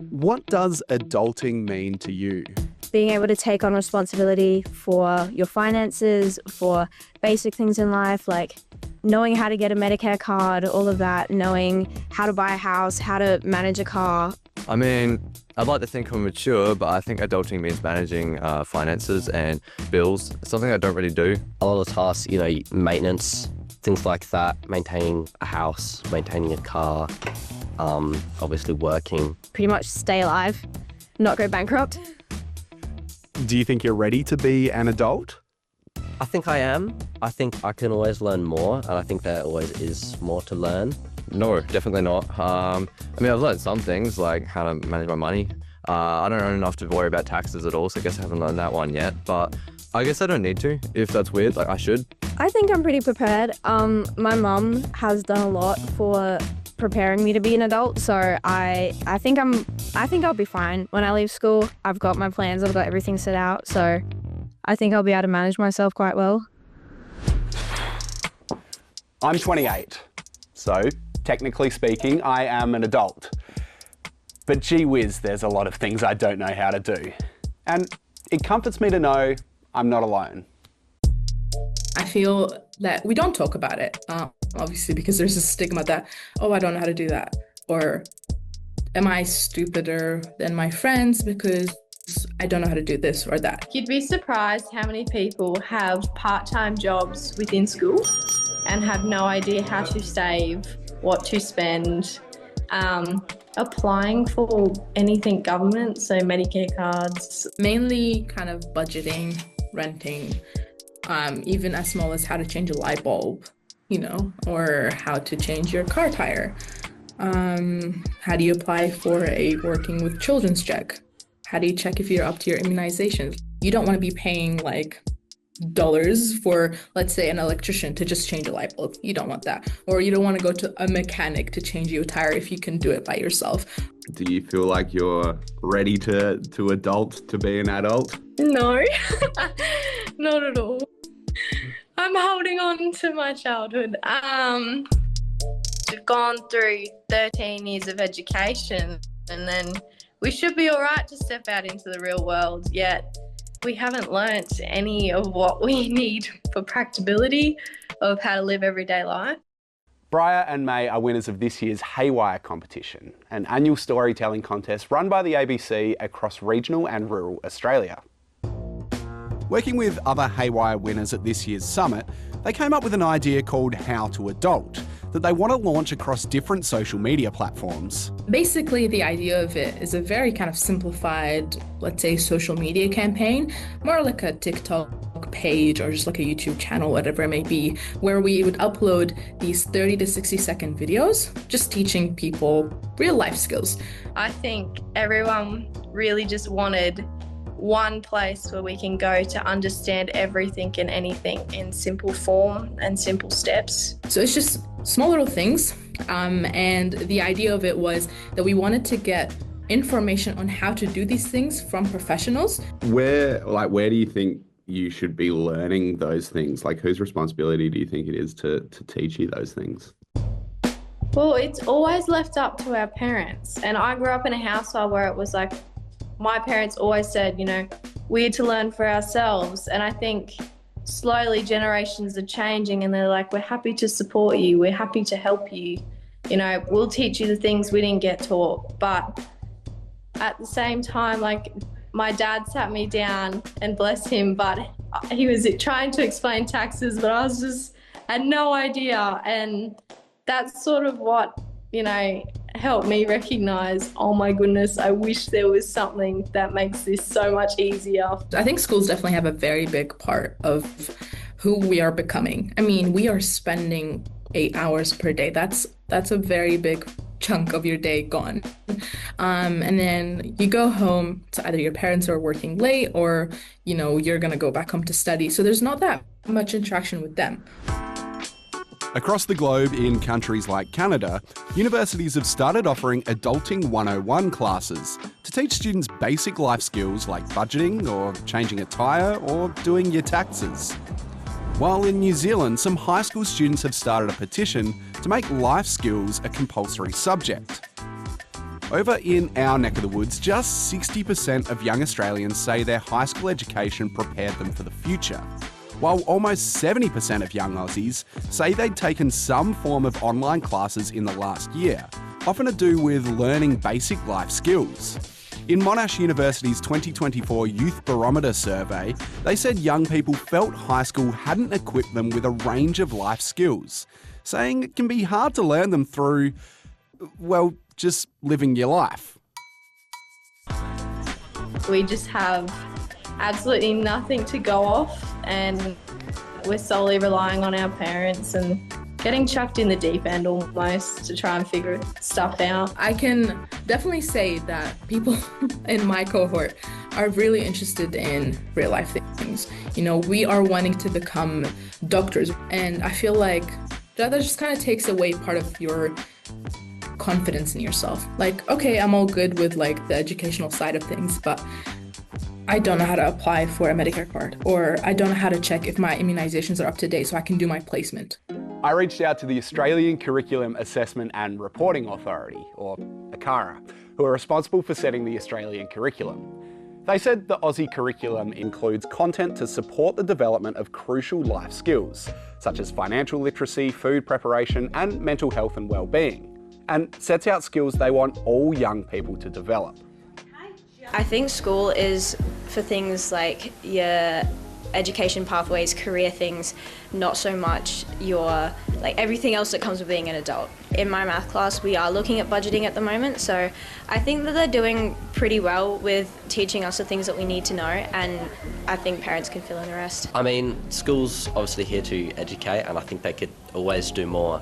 What does adulting mean to you? Being able to take on responsibility for your finances, for basic things in life, like knowing how to get a Medicare card, all of that, knowing how to buy a house, how to manage a car. I mean, I'd like to think I'm mature, but I think adulting means managing finances and bills. It's something I don't really do. A lot of tasks, maintenance, things like that, maintaining a house, maintaining a car, obviously working. Pretty much stay alive, not go bankrupt. Do you think you're ready to be an adult? I think I am. I think I can always learn more, and I think there always is more to learn. No, definitely not. I mean, I've learned some things, like how to manage my money. I don't know enough to worry about taxes at all, so I guess I haven't learned that one yet. But I guess I don't need to, if that's weird. Like, I should. I think I'm pretty prepared. My mum has done a lot for preparing me to be an adult, so I think I'll be fine when I leave school. I've got my plans, I've got everything set out, so I think I'll be able to manage myself quite well. I'm 28, so technically speaking, I am an adult. But gee whiz, there's a lot of things I don't know how to do. And it comforts me to know I'm not alone. I feel that we don't talk about it, obviously, because there's a stigma that, oh, I don't know how to do that. Or am I stupider than my friends because I don't know how to do this or that. You'd be surprised how many people have part-time jobs within school and have no idea how to save, what to spend, applying for anything government, so Medicare cards. Mainly kind of budgeting, renting, even as small as how to change a light bulb, or how to change your car tire. How do you apply for a working with children's check? How do you check if you're up to your immunizations? You don't want to be paying like dollars for, let's say, an electrician to just change a light bulb. You don't want that. Or you don't want to go to a mechanic to change your tire if you can do it by yourself. Do you feel like you're ready to be an adult? No, not at all. I'm holding on to my childhood. We've gone through 13 years of education, and then we should be all right to step out into the real world, yet we haven't learnt any of what we need for practicability of how to live everyday life. Briar and May are winners of this year's Haywire competition, an annual storytelling contest run by the ABC across regional and rural Australia. Working with other Haywire winners at this year's summit, they came up with an idea called How to Adult that they want to launch across different social media platforms. Basically, the idea of it is a very kind of simplified, let's say, social media campaign, more like a TikTok page or just like a YouTube channel, whatever it may be, where we would upload these 30 to 60-second videos, just teaching people real life skills. I think everyone really just wanted one place where we can go to understand everything and anything in simple form and simple steps. So it's just small little things. And the idea of it was that we wanted to get information on how to do these things from professionals. Where do you think you should be learning those things? Like, whose responsibility do you think it is to teach you those things? Well, it's always left up to our parents. And I grew up in a household where it was like, my parents always said, we're to learn for ourselves. And I think slowly generations are changing and they're like, we're happy to support you. We're happy to help you. We'll teach you the things we didn't get taught. But at the same time, like, my dad sat me down, and bless him, but he was trying to explain taxes, but I had no idea. And that's sort of what, helped me recognize, oh my goodness, I wish there was something that makes this so much easier. I think schools definitely have a very big part of who we are becoming. I mean, we are spending 8 hours per day. That's a very big chunk of your day gone. And then you go home to either your parents are working late or, you're going to go back home to study. So there's not that much interaction with them. Across the globe, in countries like Canada, universities have started offering Adulting 101 classes to teach students basic life skills like budgeting or changing a tyre or doing your taxes. While in New Zealand, some high school students have started a petition to make life skills a compulsory subject. Over in our neck of the woods, just 60% of young Australians say their high school education prepared them for the future, while almost 70% of young Aussies say they'd taken some form of online classes in the last year, often to do with learning basic life skills. In Monash University's 2024 Youth Barometer survey, they said young people felt high school hadn't equipped them with a range of life skills, saying it can be hard to learn them through, well, just living your life. We just have absolutely nothing to go off, and we're solely relying on our parents and getting chucked in the deep end almost to try and figure stuff out. I can definitely say that people in my cohort are really interested in real life things. You know, we are wanting to become doctors, and I feel like that just kind of takes away part of your confidence in yourself. Like, okay, I'm all good with like the educational side of things, but I don't know how to apply for a Medicare card, or I don't know how to check if my immunizations are up to date so I can do my placement. I reached out to the Australian Curriculum Assessment and Reporting Authority, or ACARA, who are responsible for setting the Australian curriculum. They said the Aussie curriculum includes content to support the development of crucial life skills, such as financial literacy, food preparation, and mental health and well-being, and sets out skills they want all young people to develop. I think school is for things like your education pathways, career things, not so much your, like everything else that comes with being an adult. In my math class, we are looking at budgeting at the moment, so I think that they're doing pretty well with teaching us the things that we need to know, and I think parents can fill in the rest. I mean, school's obviously here to educate, and I think they could always do more,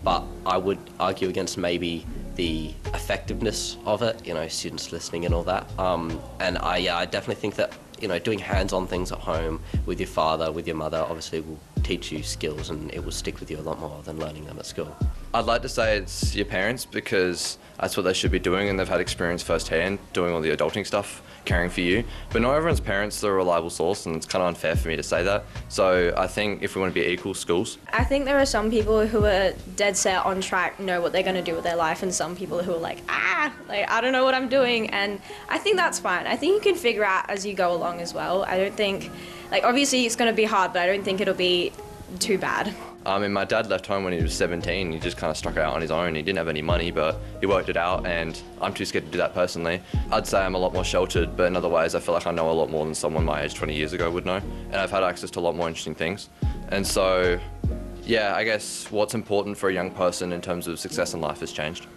but I would argue against maybe the effectiveness of it, you know, students listening and all that. And I definitely think that, you know, doing hands-on things at home with your father, with your mother, obviously will teach you skills and it will stick with you a lot more than learning them at school. I'd like to say it's your parents because that's what they should be doing, and they've had experience firsthand doing all the adulting stuff, caring for you. But not everyone's parents are a reliable source, and it's kind of unfair for me to say that. So I think if we want to be equal, schools. I think there are some people who are dead set on track, know what they're going to do with their life, and some people who are like, I don't know what I'm doing, and I think that's fine. I think you can figure out as you go along as well. I don't think, like, obviously it's going to be hard, but I don't think it'll be too bad. I mean, my dad left home when he was 17. He just kind of struck out on his own. He didn't have any money, but he worked it out, and I'm too scared to do that personally. I'd say I'm a lot more sheltered, but in other ways I feel like I know a lot more than someone my age 20 years ago would know, and I've had access to a lot more interesting things. And so, yeah, I guess what's important for a young person in terms of success in life has changed.